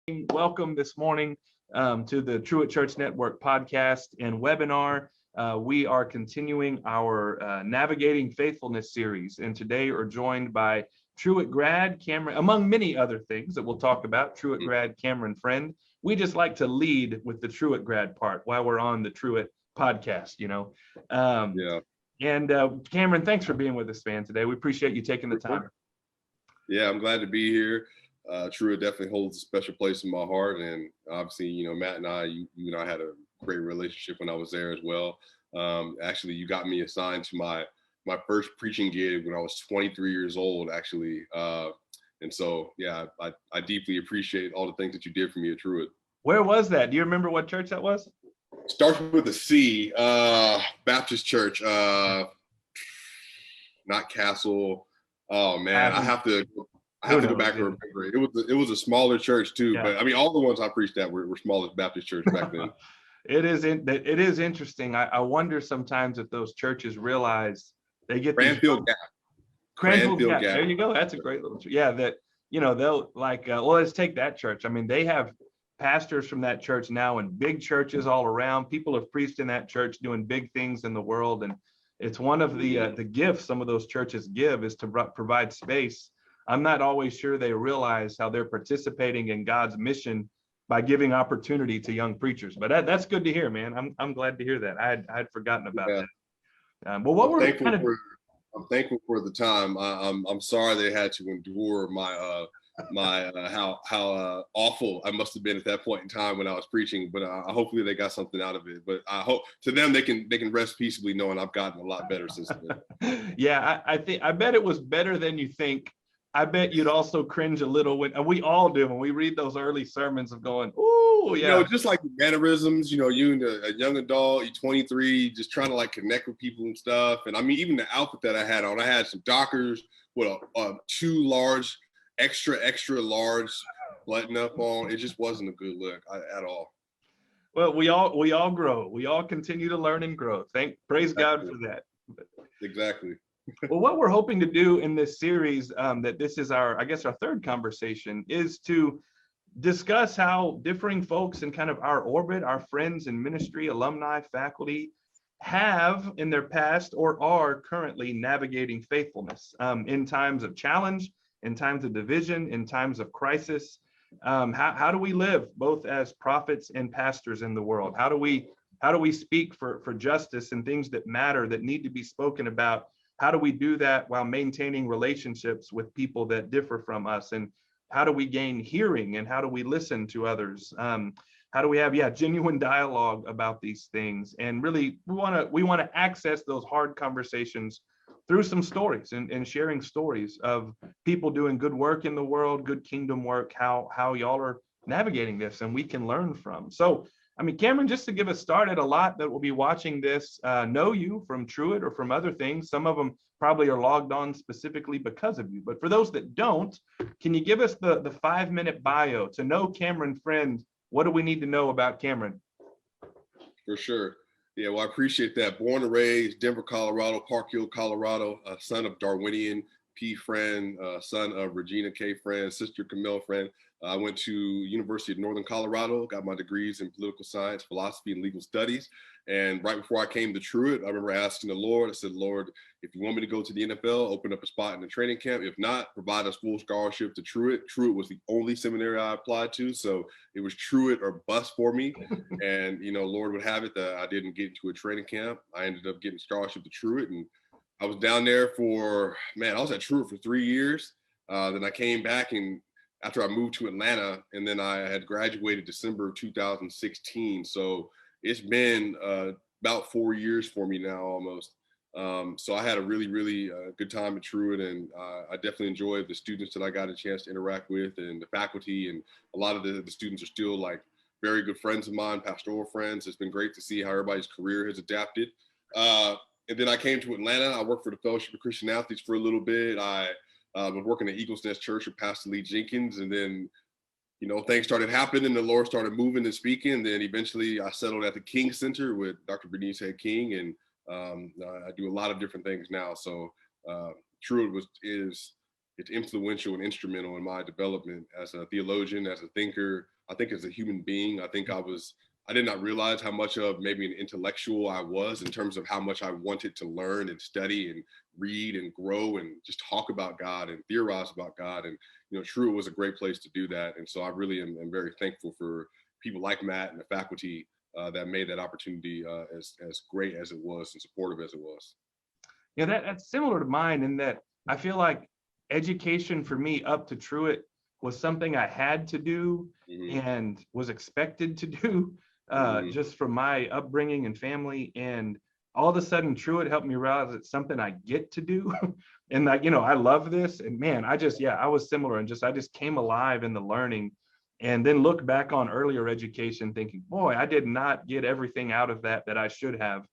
Welcome this morning to the Truett Church Network podcast and webinar. We are continuing our Navigating Faithfulness series, and today are joined by Truett grad Cameron, among many other things that we'll talk about. Truett grad Cameron Friend. We just like to lead with the Truett grad part while we're on the Truett podcast, And Cameron, thanks for being with us, man, today. We appreciate you taking the time. Yeah, I'm glad to be here. Truett definitely holds a special place in my heart, and obviously, Matt and I, you and I had a great relationship when I was there as well. Actually, you got me assigned to my first preaching gig when I was 23 years old, actually. And so, yeah, I deeply appreciate all the things that you did for me at Truett. Where was that? Do you remember what church that was? Starts with a C, Baptist Church, not Castle. Oh man, I have to go back and remember it. It was a smaller church too, but I mean, all the ones I preached at were smallest Baptist church back then. It is interesting. I wonder sometimes if those churches realize they get Cranfield Gap. Cranfield Gap. There you go. That's a great little church. Yeah, that they'll like. Well, let's take that church. I mean, they have pastors from that church now in big churches all around. People have preached in that church, doing big things in the world, and it's one of the gifts some of those churches give is to provide space. I'm not always sure they realize how they're participating in God's mission by giving opportunity to young preachers. But that's good to hear, man. I'm glad to hear that. I had forgotten about that. Well, what I'm thankful for the time. I'm sorry they had to endure my how awful I must have been at that point in time when I was preaching. But hopefully they got something out of it. But I hope to them they can rest peaceably knowing I've gotten a lot better since then. Yeah, I bet it was better than you think. I bet you'd also cringe a little when, and we all do when we read those early sermons of going, "Ooh, yeah." Just like the mannerisms, you and a young adult, you're 23, just trying to like connect with people and stuff. And I mean, even the outfit that I had on, I had some Dockers with two large, extra large button up on. It just wasn't a good look at all. Well, we all grow. We all continue to learn and grow. Praise God for that. Exactly. Well, what we're hoping to do in this series, that this is our third conversation, is to discuss how differing folks in kind of our orbit, our friends in ministry, alumni, faculty, have in their past or are currently navigating faithfulness in times of challenge, in times of division, in times of crisis. How do we live both as prophets and pastors in the world? How do we speak for justice and things that matter, that need to be spoken about? How do we do that while maintaining relationships with people that differ from us? And how do we gain hearing, and how do we listen to others? How do we have genuine dialogue about these things? And really, we want to access those hard conversations through some stories and sharing stories of people doing good work in the world, good kingdom work, how y'all are navigating this, and we can learn from. So, I mean, Cameron, just to get us started, a lot that will be watching this know you from Truett or from other things. Some of them probably are logged on specifically because of you. But for those that don't, can you give us the 5-minute bio to know Cameron Friend? What do we need to know about Cameron? For sure. Yeah, well, I appreciate that. Born and raised Denver, Colorado, Park Hill, Colorado, son of Darwinian P. Friend, son of Regina K. Friend, sister Camille Friend. I went to University of Northern Colorado, got my degrees in political science, philosophy, and legal studies. And right before I came to Truett, I remember asking the Lord, I said, Lord, if you want me to go to the NFL, open up a spot in the training camp. If not, provide us full scholarship to Truett. Truett was the only seminary I applied to. So it was Truett or bust for me. And, Lord would have it that I didn't get into a training camp. I ended up getting scholarship to Truett. And I was down there I was at Truett for 3 years. Then I came back after I moved to Atlanta, and then I had graduated December of 2016. So it's been about 4 years for me now almost. So I had a really, really good time at Truett, and I definitely enjoyed the students that I got a chance to interact with, and the faculty, and a lot of the students are still like very good friends of mine, pastoral friends. It's been great to see how everybody's career has adapted. And then I came to Atlanta. I worked for the Fellowship of Christian Athletes for a little bit. I was working at Eagles Nest Church with Pastor Lee Jenkins. And then, things started happening and the Lord started moving and speaking. And then eventually I settled at the King Center with Dr. Bernice Head King. And I do a lot of different things now. So Truett it's influential and instrumental in my development as a theologian, as a thinker. I think as a human being, I think I did not realize how much of maybe an intellectual I was in terms of how much I wanted to learn and study and read and grow and just talk about God and theorize about God. And, Truett was a great place to do that. And so I really am very thankful for people like Matt and the faculty that made that opportunity as great as it was and supportive as it was. Yeah, that's similar to mine in that I feel like education for me up to Truett was something I had to do and was expected to do just from my upbringing and family. And all of a sudden, Truett helped me realize it's something I get to do. And like, I love this. And man, I was similar and I just came alive in the learning and then look back on earlier education thinking, boy, I did not get everything out of that I should have.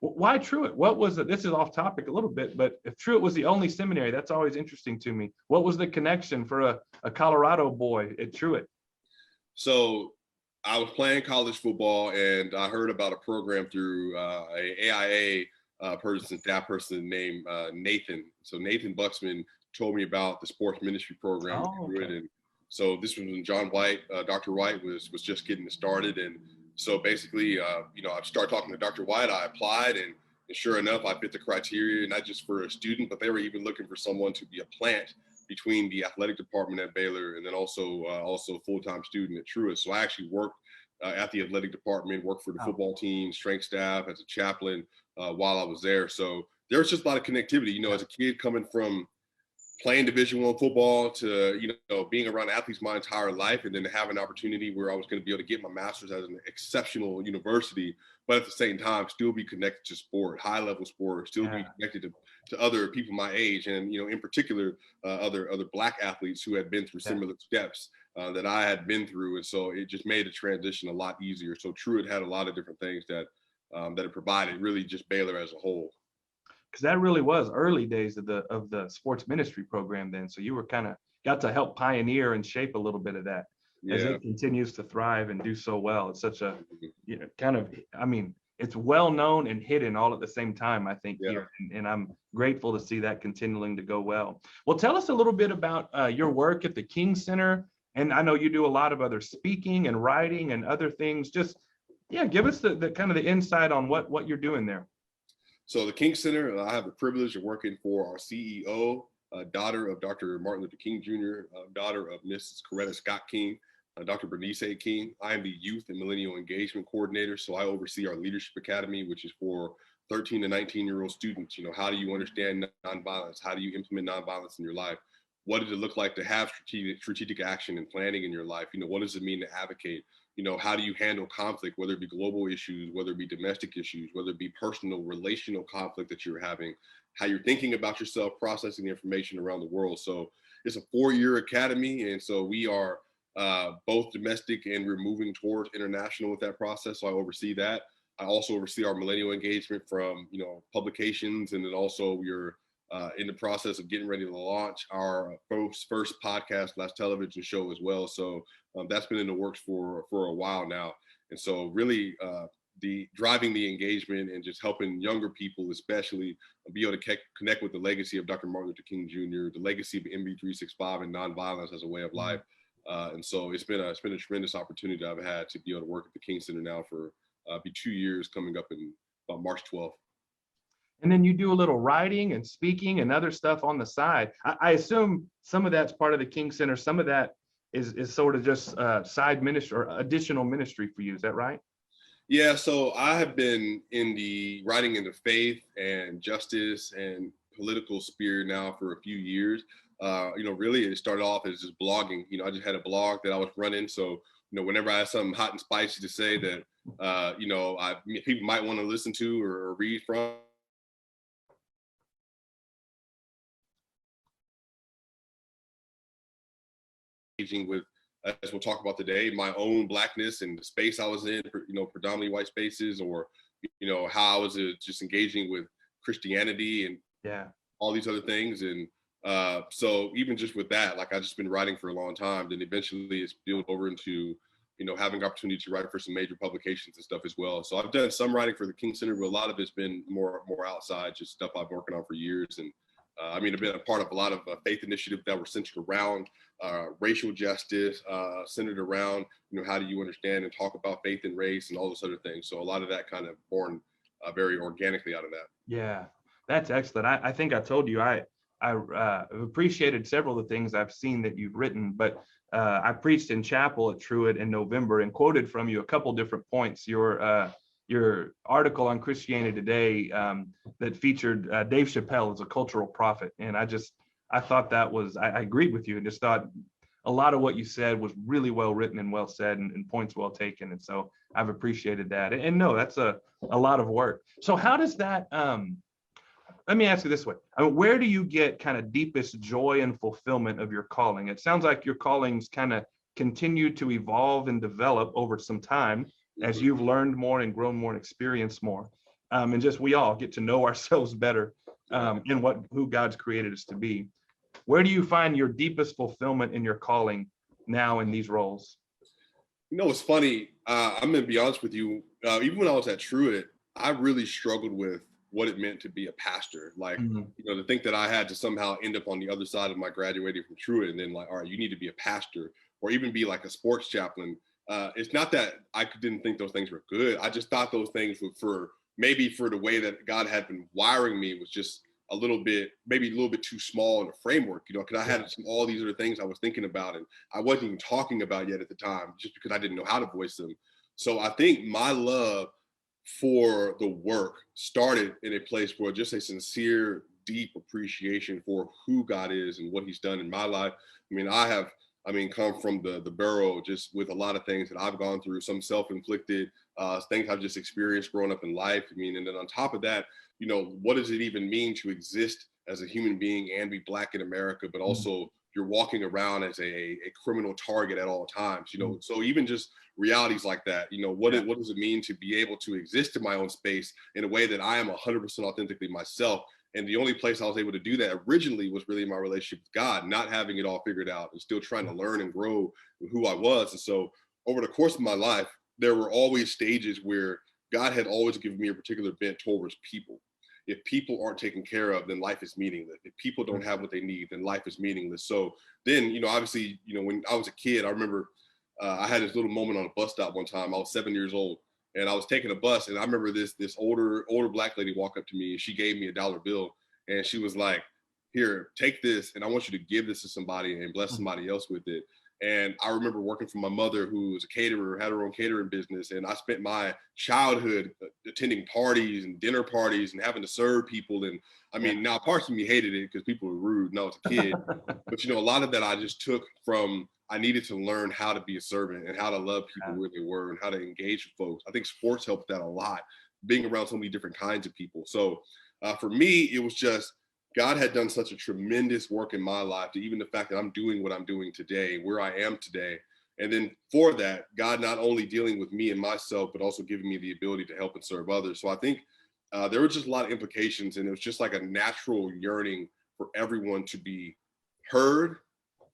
Why Truett? What was it? This is off topic a little bit, but if Truett was the only seminary, that's always interesting to me. What was the connection for a Colorado boy at Truett? So I was playing college football and I heard about a program through a AIA staff person named Nathan. So Nathan Buxman told me about the sports ministry program. And so this was when John White, Dr. White was just getting started. And so basically, I started talking to Dr. White. I applied and sure enough, I fit the criteria, not just for a student, but they were even looking for someone to be a plant between the athletic department at Baylor and then also a full-time student at Truett. So I actually worked at the athletic department, worked for the football team, strength staff, as a chaplain while I was there. So there was just a lot of connectivity, as a kid coming from playing Division I football to, being around athletes my entire life, and then to have an opportunity where I was going to be able to get my master's at an exceptional university, but at the same time, still be connected to sport, high level sport, still be connected to other people my age. And, in particular, other Black athletes who had been through similar steps that I had been through. And so it just made the transition a lot easier. So Truett had a lot of different things that it provided, really just Baylor as a whole. Because that really was early days of the sports ministry program then. So you were kind of got to help pioneer and shape a little bit of that as it continues to thrive and do so well. It's such a, it's well known and hidden all at the same time, I think, here. And I'm grateful to see that continuing to go well. Well, tell us a little bit about your work at the King Center. And I know you do a lot of other speaking and writing and other things. Just, give us the kind of the insight on what you're doing there. So the King Center, I have the privilege of working for our CEO, daughter of Dr. Martin Luther King Jr., daughter of Mrs. Coretta Scott King, Dr. Bernice King. I am the Youth and Millennial Engagement Coordinator. So I oversee our Leadership Academy, which is for 13 to 19-year-old students. How do you understand nonviolence? How do you implement nonviolence in your life? What does it look like to have strategic action and planning in your life? What does it mean to advocate? How do you handle conflict, whether it be global issues, whether it be domestic issues, whether it be personal, relational conflict that you're having, how you're thinking about yourself, processing information around the world. So it's a 4-year academy. And so we are both domestic and we're moving towards international with that process. So I oversee that. I also oversee our millennial engagement from, publications. And then also we're in the process of getting ready to launch our first podcast / television show as well. So that's been in the works for a while now. And so really the driving the engagement and just helping younger people, especially be able to connect with the legacy of Dr. Martin Luther King Jr., the legacy of MB365 and nonviolence as a way of life. And so it's been a tremendous opportunity that I've had to be able to work at the King Center now for be 2 years coming up in about March 12th. And then you do a little writing and speaking and other stuff on the side. I assume some of that's part of the King Center. Some of that is sort of just side ministry or additional ministry for you. Is that right? Yeah. So I have been in the writing in the faith and justice and political sphere now for a few years. Really it started off as just blogging. I just had a blog that I was running. So, whenever I had something hot and spicy to say that, people might want to listen to or read from, with, as we'll talk about today, my own Blackness and the space I was in, predominantly white spaces, or, how I was just engaging with Christianity and all these other things. And so even just with that, like I've just been writing for a long time, then eventually it's built over into, having opportunity to write for some major publications and stuff as well. So I've done some writing for the King Center, but a lot of it's been more outside, just stuff I've been working on for years. And I mean, I've been a part of a lot of faith initiatives that were centered around racial justice, centered around, how do you understand and talk about faith and race and all those other things. So a lot of that kind of born very organically out of that. Yeah, that's excellent. I think I told you I appreciated several of the things I've seen that you've written, but I preached in chapel at Truett in November and quoted from you a couple different points. Your article on Christianity Today that featured Dave Chappelle as a cultural prophet, and I thought that was, I agreed with you and just thought a lot of what you said was really well written and well said and points well taken, and so I've appreciated that. And no, that's a lot of work. So how does that? Let me ask you this way. I mean, where do you get kind of deepest joy and fulfillment of your calling? It sounds like your callings kind of continue to evolve and develop over some time as you've learned more and grown more and experienced more. And just we all get to know ourselves better in who God's created us to be. Where do you find your deepest fulfillment in your calling now in these roles? It's funny. I'm going to be honest with you. Even when I was at Truett, I really struggled with what it meant to be a pastor. Like, to think that I had to somehow end up on the other side of my graduating from Truett and then like, all right, you need to be a pastor or even be like a sports chaplain. It's not that I didn't think those things were good. I just thought those things were maybe for the way that God had been wiring me was just maybe a little bit too small in a framework, because I had all these other things I was thinking about and I wasn't even talking about yet at the time, just because I didn't know how to voice them. So I think my love for the work started in a place where just a sincere, deep appreciation for who God is and what he's done in my life. I mean, come from the barrel just with a lot of things that I've gone through, some self-inflicted things I've just experienced growing up in life. I mean, and then on top of that, what does it even mean to exist as a human being and be Black in America, but also you're walking around as a criminal target at all times, so even just realities like that, what does it mean to be able to exist in my own space in a way that I am 100% authentically myself? And the only place I was able to do that originally was really my relationship with God, not having it all figured out and still trying to learn and grow who I was. And so over the course of my life, there were always stages where God had always given me a particular bent towards people. If people aren't taken care of, then life is meaningless. If people don't have what they need, then life is meaningless. So then, obviously, when I was a kid, I remember I had this little moment on a bus stop one time. I was 7 years old and I was taking a bus, and I remember this older Black lady walk up to me and she gave me a $1 bill and she was like, "Here, take this, and I want you to give this to somebody and bless somebody else with it." And I remember working for my mother, who was a caterer, had her own catering business. And I spent my childhood attending parties and dinner parties and having to serve people. And I mean, now parts of me hated it because people were rude and I was a kid. But, a lot of that I just took from, I needed to learn how to be a servant and how to love people where they were and how to engage with folks. I think sports helped that a lot, being around so many different kinds of people. So for me, it was just, God had done such a tremendous work in my life, to even the fact that I'm doing what I'm doing today, where I am today. And then for that, God not only dealing with me and myself, but also giving me the ability to help and serve others. So I think there were just a lot of implications, and it was just like a natural yearning for everyone to be heard,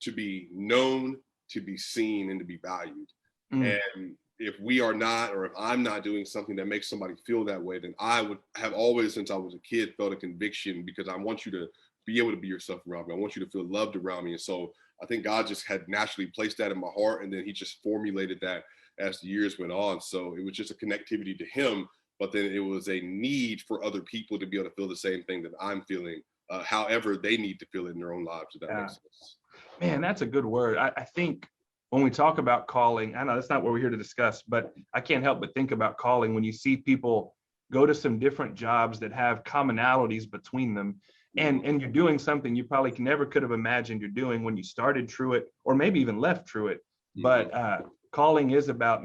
to be known, to be seen, and to be valued. And if we are not, or if I'm not doing something that makes somebody feel that way, then I would have always, since I was a kid, felt a conviction, because I want you to be able to be yourself around me. I want you to feel loved around me. And so I think God just had naturally placed that in my heart. And then he just formulated that as the years went on. So it was just a connectivity to him, but then it was a need for other people to be able to feel the same thing that I'm feeling, however they need to feel it in their own lives, if that makes sense. Man, that's a good word. I think when we talk about calling, I know that's not what we're here to discuss, but I can't help but think about calling when you see people go to some different jobs that have commonalities between them, and you're doing something you probably never could have imagined you're doing when you started Truett, or maybe even left Truett. But calling is about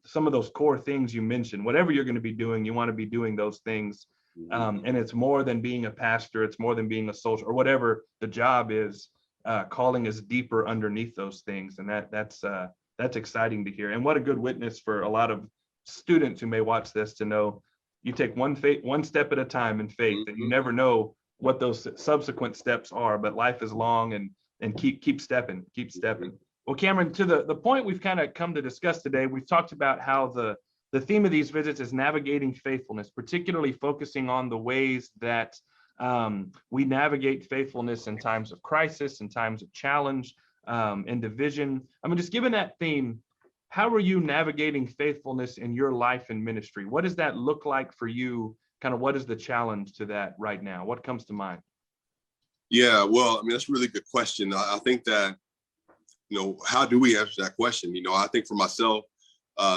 some of those core things you mentioned. Whatever you're going to be doing, you want to be doing those things. And it's more than being a pastor. It's more than being a social, or whatever the job is. Calling is deeper underneath those things, and that's exciting to hear. And what a good witness for a lot of students who may watch this to know you take one step at a time in faith, and you never know what those subsequent steps are. But life is long, and keep stepping. Well, Cameron, to the point we've kind of come to discuss today, we've talked about how the theme of these visits is navigating faithfulness, particularly focusing on the ways that We navigate faithfulness in times of crisis, in times of challenge, and division. I mean, just given that theme, how are you navigating faithfulness in your life and ministry? What does that look like for you? Kind of what is the challenge to that right now? What comes to mind? Yeah, well, I mean, that's a really good question. I think that, how do we answer that question? I think for myself,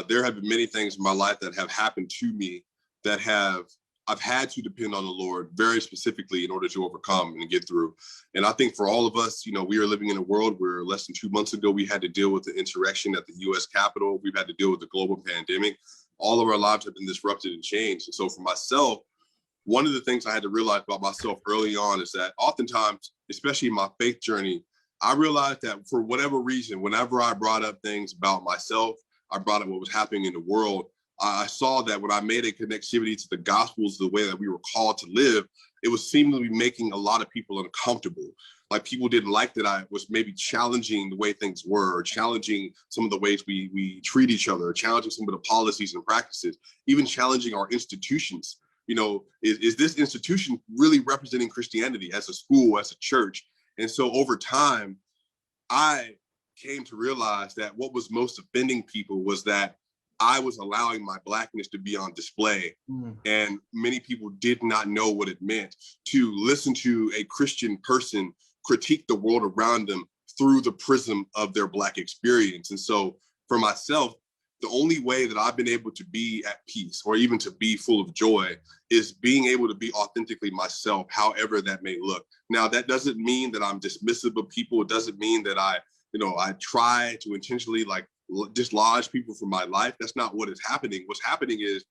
there have been many things in my life that have happened to me that I've had to depend on the Lord very specifically in order to overcome and get through. And I think for all of us, we are living in a world where less than 2 months ago, we had to deal with the insurrection at the US Capitol. We've had to deal with the global pandemic. All of our lives have been disrupted and changed. And so for myself, one of the things I had to realize about myself early on is that oftentimes, especially in my faith journey, I realized that for whatever reason, whenever I brought up things about myself, I brought up what was happening in the world, I saw that when I made a connectivity to the gospels, the way that we were called to live, it was seemingly making a lot of people uncomfortable. Like people didn't like that I was maybe challenging the way things were, or challenging some of the ways we treat each other, or challenging some of the policies and practices, even challenging our institutions. Is this institution really representing Christianity as a school, as a church? And so over time, I came to realize that what was most offending people was that I was allowing my Blackness to be on display. And many people did not know what it meant to listen to a Christian person critique the world around them through the prism of their Black experience. And so for myself, the only way that I've been able to be at peace or even to be full of joy is being able to be authentically myself, however that may look. Now, that doesn't mean that I'm dismissive of people. It doesn't mean that I try to intentionally dislodge people from my life. That's not what is happening. What's happening is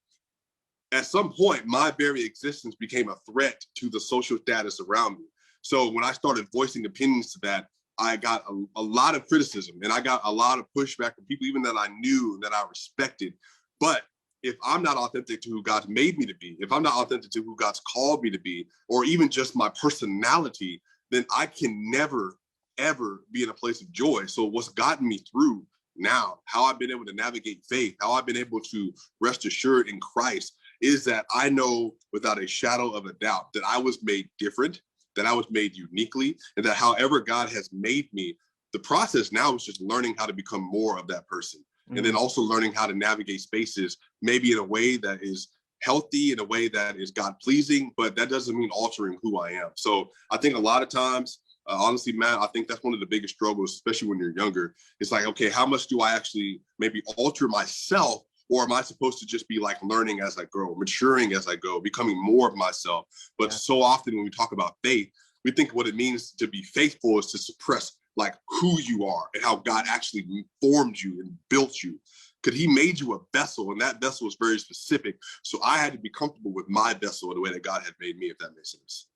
at some point, my very existence became a threat to the social status around me. So when I started voicing opinions to that, I got a lot of criticism and I got a lot of pushback from people, even that I knew and that I respected. But if I'm not authentic to who God's made me to be, if I'm not authentic to who God's called me to be, or even just my personality, then I can never, ever be in a place of joy. So what's gotten me through now, how I've been able to navigate faith, how I've been able to rest assured in Christ, is that I know without a shadow of a doubt that I was made different, that I was made uniquely, and that however God has made me, the process now is just learning how to become more of that person. And then also learning how to navigate spaces, maybe in a way that is healthy, in a way that is God pleasing, but that doesn't mean altering who I am. So I think a lot of times, honestly, Matt, I think that's one of the biggest struggles, especially when you're younger. It's like, okay, how much do I actually maybe alter myself? Or am I supposed to just be like learning as I grow, maturing as I go, becoming more of myself? But so often when we talk about faith, we think what it means to be faithful is to suppress like who you are and how God actually formed you and built you. Because he made you a vessel, and that vessel is very specific. So I had to be comfortable with my vessel in the way that God had made me, if that makes sense.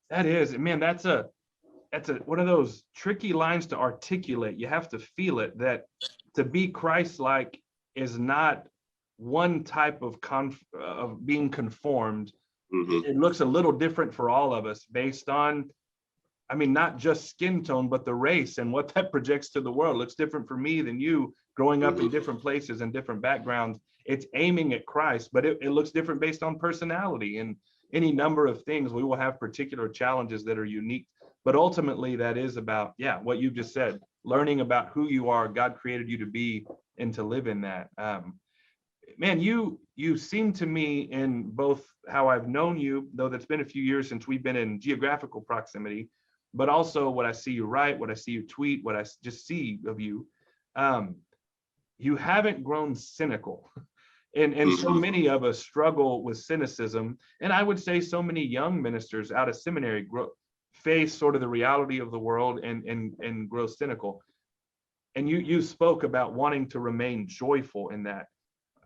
That is, man, that's a one of those tricky lines to articulate. You have to feel it, that to be Christ-like is not one type of being conformed. It looks a little different for all of us based on, I mean, not just skin tone, but the race and what that projects to the world. It looks different for me than you, growing up in different places and different backgrounds. It's aiming at Christ, but it looks different based on personality and any number of things. We will have particular challenges that are unique, but ultimately that is about, what you just said, learning about who you are, God created you to be, and to live in that. Man, you seem to me, in both how I've known you, though that's been a few years since we've been in geographical proximity, but also what I see you write, what I see you tweet, what I just see of you, you haven't grown cynical. And so many of us struggle with cynicism. And I would say so many young ministers out of seminary face sort of the reality of the world and grow cynical. And you spoke about wanting to remain joyful in that.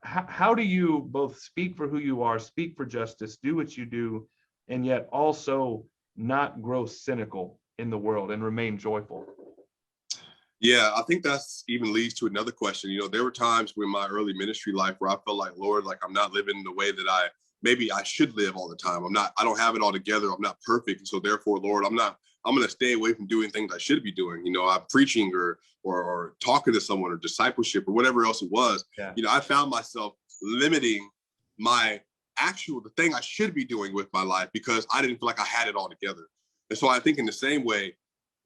How do you both speak for who you are, speak for justice, do what you do, and yet also not grow cynical in the world and remain joyful? Yeah, I think that's even leads to another question. There were times in my early ministry life where I felt like, Lord, like I'm not living the way that maybe I should live all the time. I don't have it all together. I'm not perfect. And so therefore, Lord, I'm going to stay away from doing things I should be doing. I'm preaching or talking to someone or discipleship or whatever else it was. I found myself limiting my the thing I should be doing with my life because I didn't feel like I had it all together. And so I think in the same way,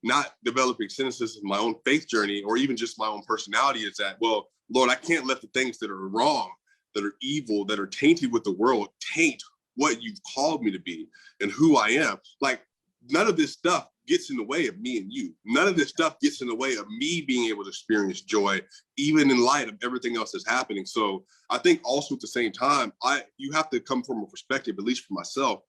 not developing cynicism in my own faith journey or even just my own personality is that, well, Lord, I can't let the things that are wrong, that are evil, that are tainted with the world taint what you've called me to be and who I am. Like, none of this stuff gets in the way of me and you. None of this stuff gets in the way of me being able to experience joy, even in light of everything else that's happening. So I think also at the same time, you have to come from a perspective, at least for myself,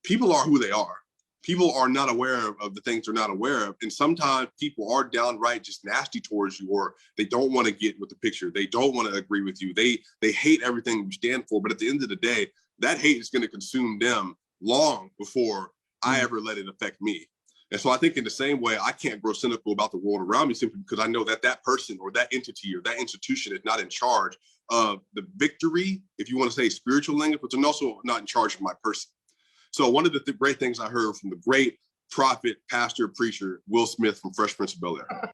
people are who they are. People are not aware of the things they're not aware of. And sometimes people are downright just nasty towards you, or they don't want to get with the picture. They don't want to agree with you. They hate everything you stand for. But at the end of the day, that hate is going to consume them long before I ever let it affect me. And so I think in the same way, I can't grow cynical about the world around me simply because I know that that person or that entity or that institution is not in charge of the victory, if you want to say spiritual language, but they're also not in charge of my person. So one of the great things I heard from the great prophet, pastor, preacher, Will Smith from Fresh Prince of Bel-Air,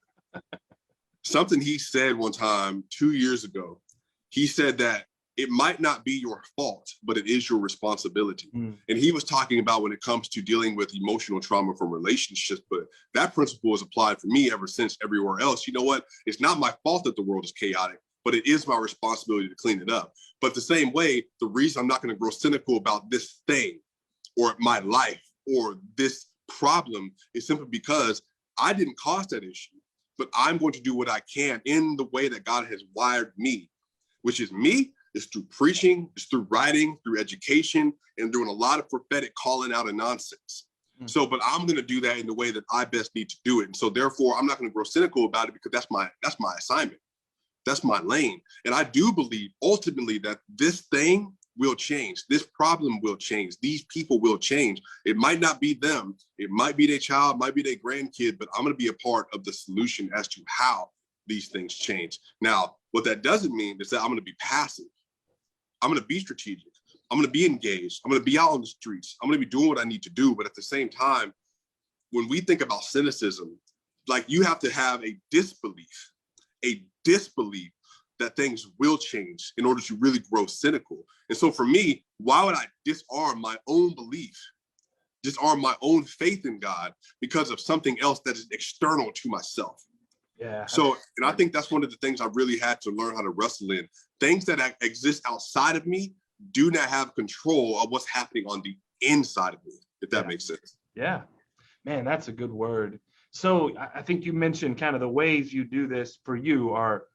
something he said one time 2 years ago, he said that it might not be your fault, but it is your responsibility. And he was talking about when it comes to dealing with emotional trauma from relationships, but that principle is applied for me ever since everywhere else. You know what? It's not my fault that the world is chaotic, but it is my responsibility to clean it up. But the same way, the reason I'm not going to grow cynical about this thing or my life or this problem is simply because I didn't cause that issue, but I'm going to do what I can in the way that God has wired me, which is me. It's through preaching, it's through writing, through education, and doing a lot of prophetic calling out of nonsense. So, but I'm going to do that in the way that I best need to do it. And so therefore, I'm not going to grow cynical about it because that's my assignment. That's my lane. And I do believe ultimately that this thing will change. This problem will change. These people will change. It might not be them. It might be their child, might be their grandkid, but I'm going to be a part of the solution as to how these things change. Now, what that doesn't mean is that I'm going to be passive. I'm going to be strategic. I'm going to be engaged. I'm going to be out on the streets. I'm going to be doing what I need to do. But at the same time, when we think about cynicism, like, you have to have a disbelief that things will change in order to really grow cynical. And so for me, why would I disarm my own belief, disarm my own faith in God because of something else that is external to myself? Yeah. So, and I think that's one of the things I really had to learn how to wrestle in. Things that exist outside of me do not have control of what's happening on the inside of me, if that makes sense. Yeah, man, that's a good word. So I think you mentioned kind of the ways you do this for you are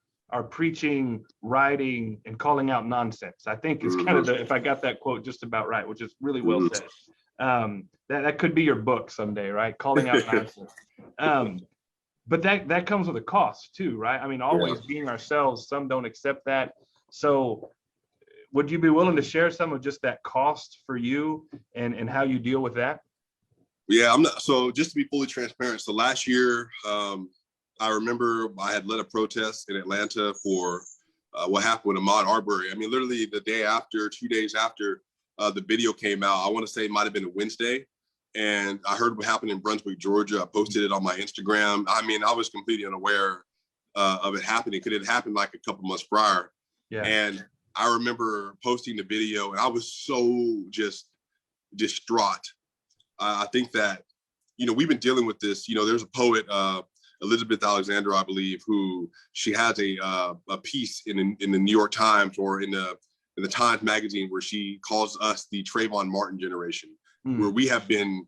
preaching, writing, and calling out nonsense. I think is kind of if I got that quote just about right, which is really well said. That could be your book someday, right? Calling out nonsense. But that comes with a cost too, right? I mean, always being ourselves, some don't accept that. So would you be willing to share some of just that cost for you and how you deal with that? Yeah, I'm not. So just to be fully transparent. So last year, I remember I had led a protest in Atlanta for what happened with Ahmaud Arbery. I mean, literally the day after, 2 days after the video came out, I want to say it might've been a Wednesday. And I heard what happened in Brunswick, Georgia. I posted it on my Instagram. I mean, I was completely unaware of it happening because it happened like a couple months prior. Yeah. And I remember posting the video and I was so just distraught. I think that, you know, we've been dealing with this. You know, there's a poet, Elizabeth Alexander, I believe, who she has a piece in the New York Times or in the Times Magazine where she calls us the Trayvon Martin generation. Where we have been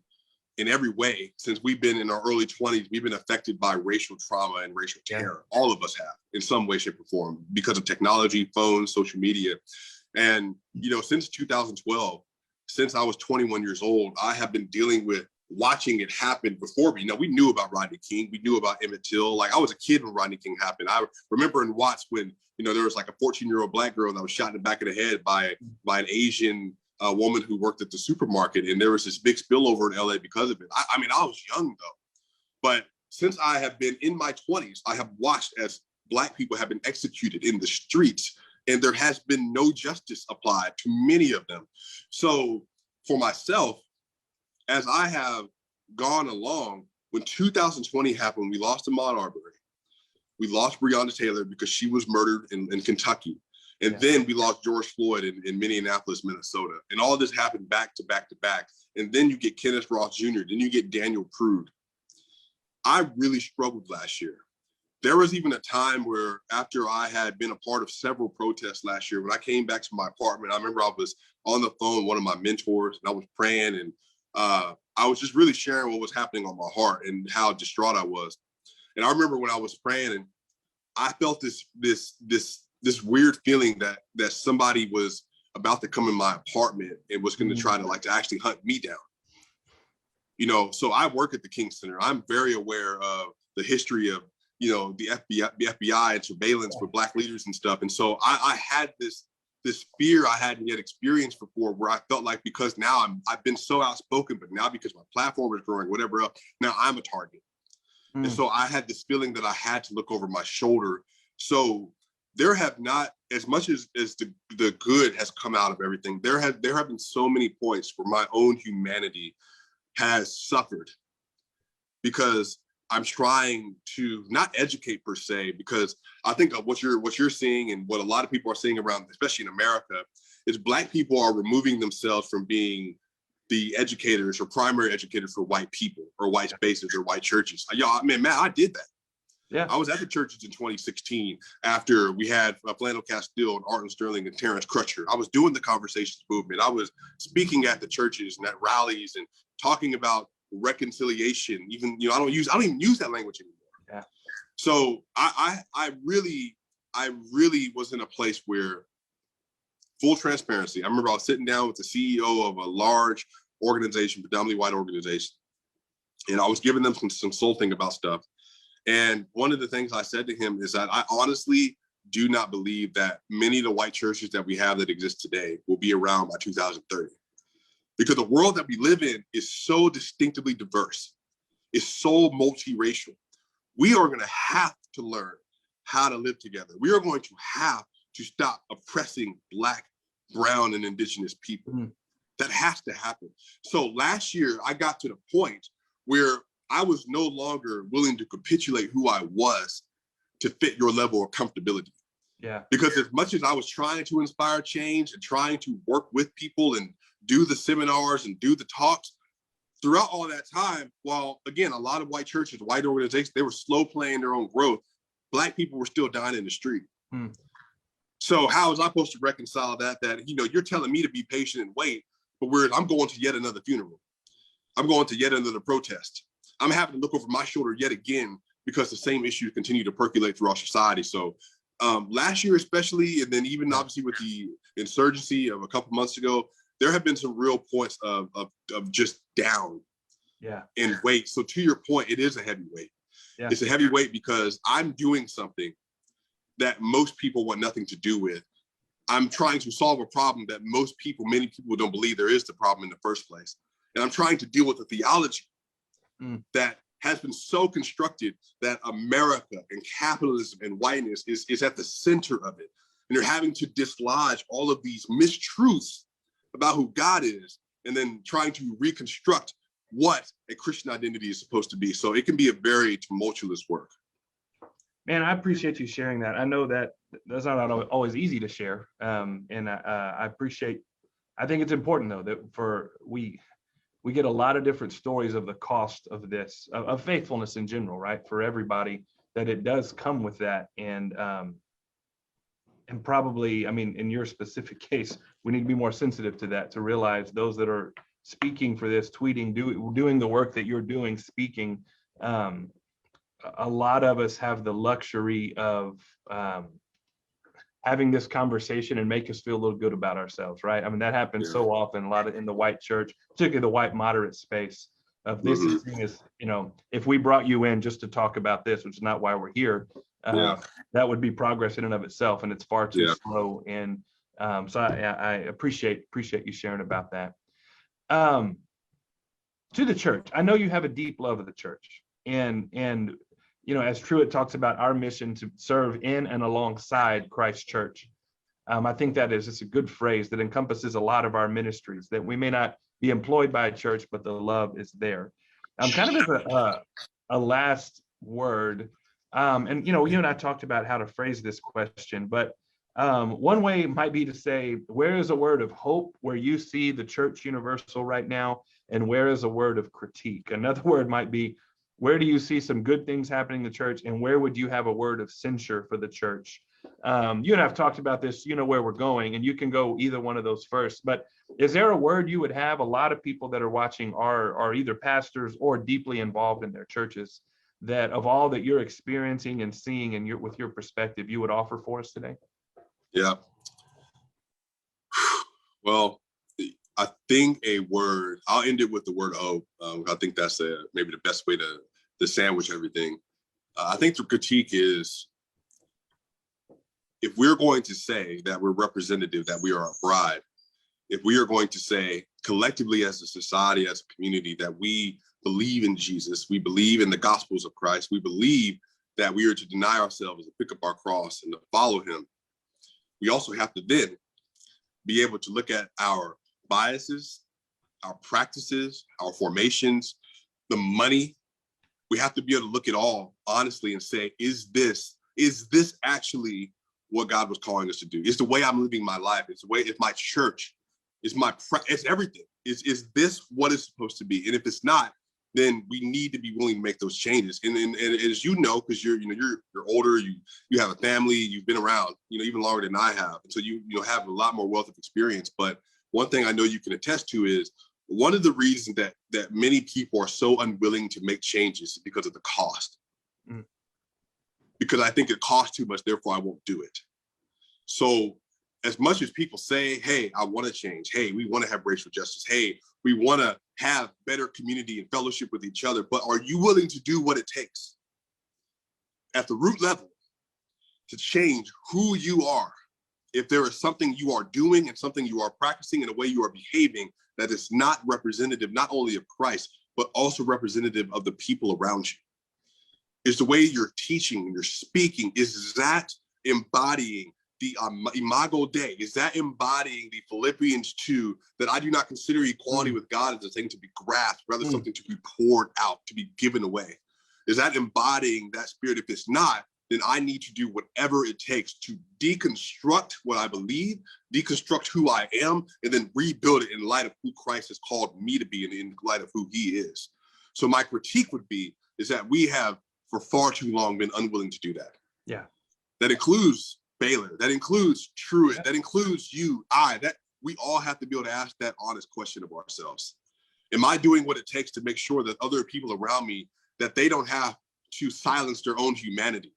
in every way since we've been in our early 20s, we've been affected by racial trauma and racial terror. All of us have in some way, shape, or form because of technology, phones, social media. And, you know, since 2012, since I was 21 years old, I have been dealing with watching it happen before me. Now, we knew about Rodney King. We knew about Emmett Till. Like, I was a kid when Rodney King happened. I remember in Watts when, you know, there was like a 14-year-old black girl that was shot in the back of the head by an Asian woman who worked at the supermarket, and there was this big spillover in LA because of it. I mean, I was young though, but since I have been in my 20s, I have watched as Black people have been executed in the streets, and there has been no justice applied to many of them. So for myself, as I have gone along, when 2020 happened, we lost Ahmaud Arbery. We lost Breonna Taylor because she was murdered in Kentucky. And Yeah. then we lost George Floyd in Minneapolis, Minnesota. And all this happened back to back to back. And then you get Kenneth Ross Jr., then you get Daniel Prude. I really struggled last year. There was even a time where after I had been a part of several protests last year, when I came back to my apartment, I remember I was on the phone with one of my mentors and I was praying, and I was just really sharing what was happening on my heart and how distraught I was. And I remember when I was praying, and I felt this weird feeling that somebody was about to come in my apartment and was going to try to actually hunt me down. You know, so I work at the King Center. I'm very aware of the history of, you know, the FBI and surveillance with Black leaders and stuff. And so I had this fear I hadn't yet experienced before, where I felt like, because now I've been so outspoken, but now because my platform is growing, whatever else, now I'm a target. And so I had this feeling that I had to look over my shoulder. So there have not, as much as the good has come out of everything, there have been so many points where my own humanity has suffered, because I'm trying to not educate per se, because I think of what you're seeing and what a lot of people are seeing around, especially in America, is Black people are removing themselves from being the educators or primary educators for white people or white spaces or white churches. Y'all, man, Matt, I did that. Yeah. I was at the churches in 2016 after we had Flannel Castile and Arden Sterling and Terrence Crutcher. I was doing the conversations movement. I was speaking at the churches and at rallies and talking about reconciliation. Even, you know, I don't even use that language anymore. Yeah. So I really was in a place where, full transparency, I remember I was sitting down with the CEO of a large organization, predominantly white organization, and I was giving them some consulting about stuff. And one of the things I said to him is that I honestly do not believe that many of the white churches that we have that exist today will be around by 2030. Because the world that we live in is so distinctively diverse. It's so multiracial. We are going to have to learn how to live together. We are going to have to stop oppressing Black, brown, and indigenous people. That has to happen. So last year, I got to the point where I was no longer willing to capitulate who I was to fit your level of comfortability. Yeah. Because as much as I was trying to inspire change and trying to work with people and do the seminars and do the talks, throughout all that time, while again, a lot of white churches, white organizations, they were slow playing their own growth, Black people were still dying in the street. So how was I supposed to reconcile that, you know, you're telling me to be patient and wait, but whereas I'm going to yet another funeral. I'm going to yet another protest. I'm having to look over my shoulder yet again because the same issues continue to percolate through our society. So last year especially, and then even obviously with the insurgency of a couple months ago, there have been some real points of just down in weight. So to your point, it is a heavy weight. Yeah. It's a heavy weight because I'm doing something that most people want nothing to do with. I'm trying to solve a problem that many people don't believe there is the problem in the first place. And I'm trying to deal with a theology that has been so constructed that America and capitalism and whiteness is at the center of it. And you're having to dislodge all of these mistruths about who God is, and then trying to reconstruct what a Christian identity is supposed to be. So it can be a very tumultuous work. Man, I appreciate you sharing that. I know that that's not always easy to share. And I think it's important though, that we get a lot of different stories of the cost of this, of faithfulness in general, right? For everybody, that it does come with that. And probably, I mean, in your specific case, we need to be more sensitive to that, to realize those that are speaking for this, tweeting, doing the work that you're doing, speaking, a lot of us have the luxury of having this conversation and make us feel a little good about ourselves, right? I mean, that happens so often, a lot in the white church, particularly the white moderate space, of this is seen as, you know, if we brought you in just to talk about this, which is not why we're here, that would be progress in and of itself, and it's far too slow. And so I appreciate you sharing about that. To the church, I know you have a deep love of the church, and you know, as Truett talks about our mission to serve in and alongside Christ's church. I think that is just a good phrase that encompasses a lot of our ministries, that we may not be employed by a church, but the love is there. Kind of as a last word, and you know, you and I talked about how to phrase this question, but One way might be to say, where is a word of hope where you see the church universal right now? And where is a word of critique? Another word might be, where do you see some good things happening in the church? And where would you have a word of censure for the church? You and I have talked about this, you know where we're going, and you can go either one of those first. But is there a word you would have? A lot of people that are watching are either pastors or deeply involved in their churches, that of all that you're experiencing and seeing and with your perspective, you would offer for us today? Yeah. Well, I think a word, I'll end it with the word hope. I think that's maybe the best way to sandwich everything. I think the critique is, if we're going to say that we're representative, that we are a bride, if we are going to say collectively as a society, as a community, that we believe in Jesus, we believe in the gospels of Christ, we believe that we are to deny ourselves and pick up our cross and to follow him, we also have to then be able to look at our biases, our practices, our formations, the money. We have to be able to look at all honestly and say, is this actually what God was calling us to do? Is the way I'm living my life? Is the way, is my church, it's everything. Is this what it's supposed to be? And if it's not, then we need to be willing to make those changes. And as you know, because you're older, you have a family, you've been around, even longer than I have. And so you have a lot more wealth of experience. But one thing I know you can attest to is one of the reasons that many people are so unwilling to make changes is because of the cost. Because I think it costs too much, therefore I won't do it. So as much as people say, hey, I want to change, hey, we want to have racial justice, hey, we want to have better community and fellowship with each other, but are you willing to do what it takes at the root level to change who you are? If there is something you are doing and something you are practicing and the way you are behaving that is not representative, not only of Christ, but also representative of the people around you. Is the way you're teaching, you're speaking, is that embodying the imago Dei? Is that embodying the Philippians 2, that I do not consider equality with God as a thing to be grasped, rather something to be poured out, to be given away? Is that embodying that spirit? If it's not, then I need to do whatever it takes to deconstruct what I believe, deconstruct who I am, and then rebuild it in light of who Christ has called me to be and in light of who he is. So my critique would be, is that we have for far too long been unwilling to do that. Yeah. That includes Baylor, that includes Truett, that includes you, that we all have to be able to ask that honest question of ourselves. Am I doing what it takes to make sure that other people around me, that they don't have to silence their own humanity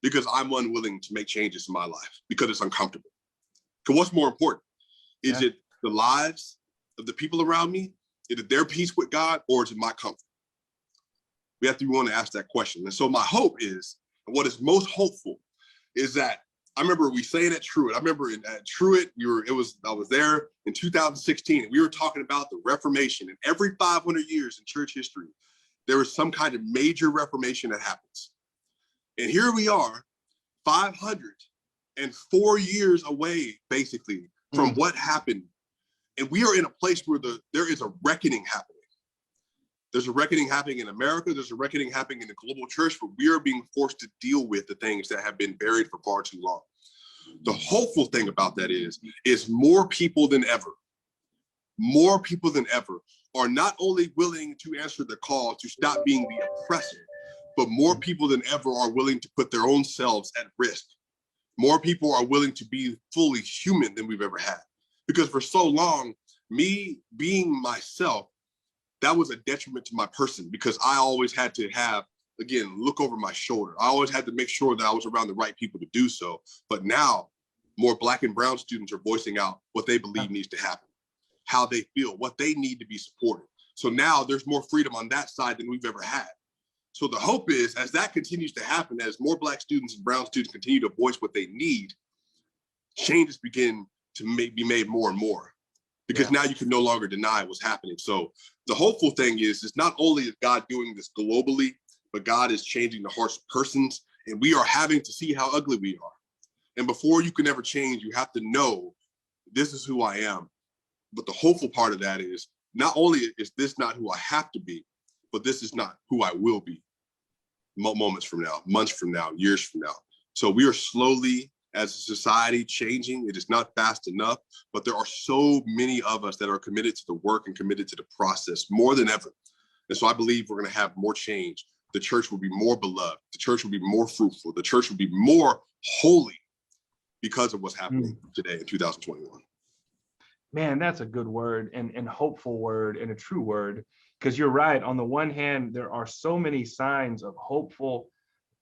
because I'm unwilling to make changes in my life because it's uncomfortable? Because what's more important? Is it the lives of the people around me? Is it their peace with God, or is it my comfort? We have to be willing to ask that question. And so my hope is, and what is most hopeful, is that I remember we saying at Truett. I remember at Truett, I was there in 2016, and we were talking about the Reformation. And every 500 years in church history, there was some kind of major reformation that happens. And here we are, 504 years away, basically, from what happened. And we are in a place where there is a reckoning happening. There's a reckoning happening in America. There's a reckoning happening in the global church, where we are being forced to deal with the things that have been buried for far too long. The hopeful thing about that is more people than ever are not only willing to answer the call to stop being the oppressor, but more people than ever are willing to put their own selves at risk. More people are willing to be fully human than we've ever had. Because for so long, me being myself, that was a detriment to my person, because I always had to look over my shoulder. I always had to make sure that I was around the right people to do so. But now more Black and brown students are voicing out what they believe needs to happen, how they feel, what they need to be supported. So now there's more freedom on that side than we've ever had. So the hope is, as that continues to happen, as more Black students and brown students continue to voice what they need, changes begin to be made more and more. Because now you can no longer deny what's happening. So the hopeful thing is not only is God doing this globally, but God is changing the hearts of persons, and we are having to see how ugly we are. And before you can ever change, you have to know, this is who I am. But the hopeful part of that is, not only is this not who I have to be, but this is not who I will be moments from now, months from now, years from now. So we are slowly as a society changing. It is not fast enough, but there are so many of us that are committed to the work and committed to the process more than ever. And so I believe we're going to have more change. The church will be more beloved. The church will be more fruitful. The church will be more holy because of what's happening today in 2021. Man, that's a good word and hopeful word and a true word, because you're right. On the one hand, there are so many signs of hopeful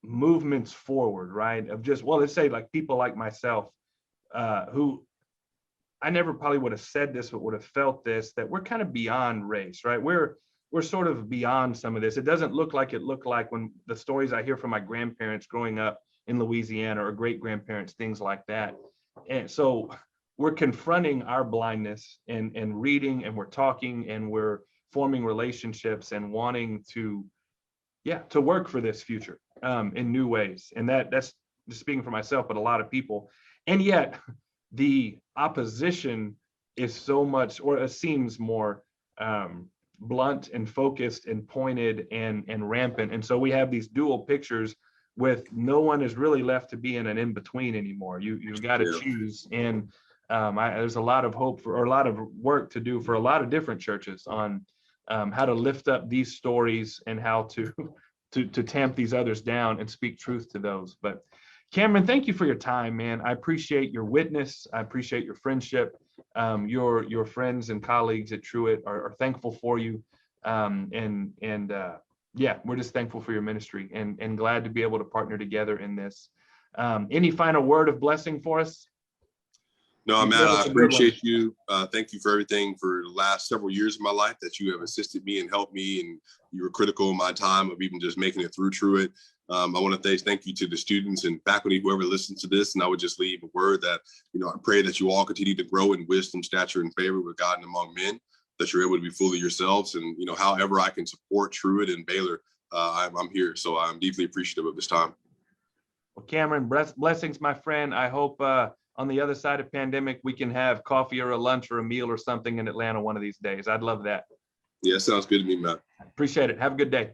movements forward, right? Of just, well, let's say like people like myself, who I never probably would have said this, but would have felt this, that we're kind of beyond race, right? We're sort of beyond some of this. It doesn't look like it looked like when the stories I hear from my grandparents growing up in Louisiana or great grandparents, things like that. And so we're confronting our blindness and reading, and we're talking, and we're forming relationships and wanting to work for this future in new ways. And that's just speaking for myself, but a lot of people. And yet the opposition is so much, or it seems more blunt and focused and pointed and rampant. And so we have these dual pictures with no one is really left to be in an in-between anymore. You've got to choose. And there's a lot of hope for, or a lot of work to do for a lot of different churches on how to lift up these stories and how to tamp these others down and speak truth to those. But Cameron, thank you for your time, man. I appreciate your witness. I appreciate your friendship. Your friends and colleagues at Truett are thankful for you. We're just thankful for your ministry and glad to be able to partner together in this. Any final word of blessing for us? No, Matt, I appreciate you. Thank you for everything for the last several years of my life that you have assisted me and helped me, and you were critical in my time of even just making it through Truett. I want to thank you to the students and faculty, whoever listens to this, and I would just leave a word that, I pray that you all continue to grow in wisdom, stature, and favor with God and among men, that you're able to be fully yourselves, and, however I can support Truett and Baylor, I'm here. So I'm deeply appreciative of this time. Well, Cameron, blessings, my friend. I hope on the other side of pandemic, we can have coffee or a lunch or a meal or something in Atlanta one of these days. I'd love that. Yeah, sounds good to me, Matt. Appreciate it. Have a good day.